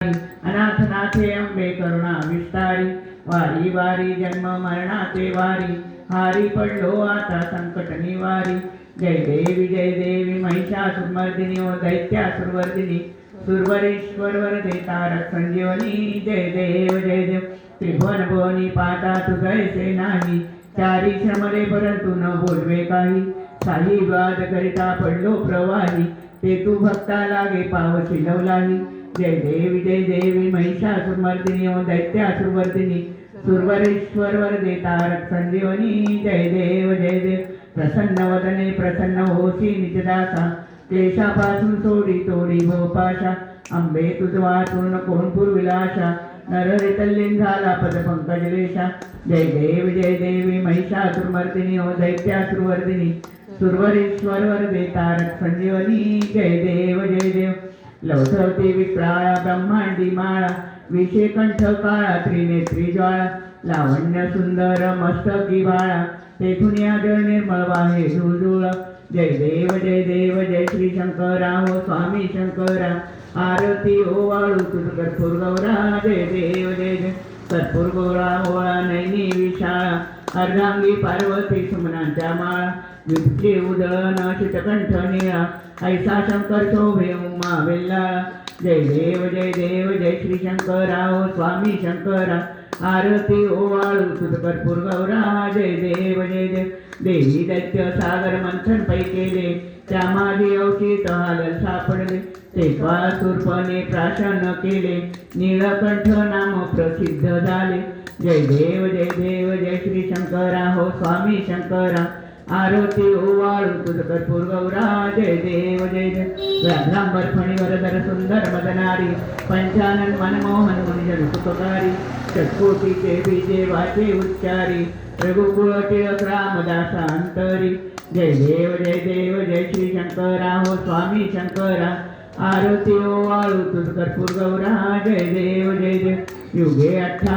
अनाथनाथे अंबे करुणा विस्तारी वारी वारी जन्म मरणाचे वारी हारी पडलो आता संकट निवारी जय देवी महिषासुरमर्दिनी ओ दैत्यासुरवर्दिनी सुरवरेश्वर वरदे तारक संजीवनी जय देव त्रिभुवन भुवनी पाता तुझैसे नाही चारी श्रमले परंतु न बोलवे काही काही वाद करिता पडलो प्रवाही ते तू भक्ता लागे पावशी लवलाही जय देवी महिषासुरमर्दिनी ओ दैत्यासुरवर्दिनी सुरवरेश्वर वरदे तारक संजीवनी जय देव प्रसन्न वदने प्रसन्न होशी निजदासा क्लेशापासून सोडी तोडी भोपाशा अंबे तुझ वाचून कोण पुरविलाशा नरहरी तल्लीन झाला पद पंकजलेशा जय देवी महिषासुरमर्दिनी ओ दैत्यासुरवर्दिनी सुरवरेश्वर वरदे तारक संजीवनी जय देव लवथवती विक्राळा ब्रह्मांडी माळा विषे कंठ काळा त्रिनेत्री ज्वाळा लावण्य सुंदर मस्तकी बाळा तेथून या जळ निर्मळ वाहे झुळझुळ जय देव जय श्री शंकरा हो स्वामी शंकरा आरती ओवाळू तुझ कर्पूर गौरा जय देव कर्पूर गौरा ओळा नैनी विशाळा अर्धांगी पार्वती सुमनांच्या माळा विद्ये उदळण शितकंठ निळा ऐसा शंकर शोभे उमा वेल्लाळा जय देव जय श्री शंकरा हो स्वामी शंकरा आरती ओवाळू तुझ कर्पूर गौरा जय देव देवी दैत्य सागर मंथन पै केले त्या माझे अवचित हालल सापडले ते स्वासुरपणे प्राशन केले नीलकंठ नाम प्रसिद्ध झाले जय देव जय श्री शंकरा हो स्वामी शंकरा आरती ओवाळू तुझ कर्पूर गौरा जय देव व्याघ्रांबर फणीवरधर सुंदर मदनारी पंचानन मनमोहन मुनिजन सुखकारी षट्कोटीचे बीजे वाचे उच्चारी रघुकुळ टिळक रामदासा अंतरी जय देव जय श्री शंकरा हो स्वामी शंकरा आरती ओवाळू तुझ कर्पूर गौरा जय देव युगे 28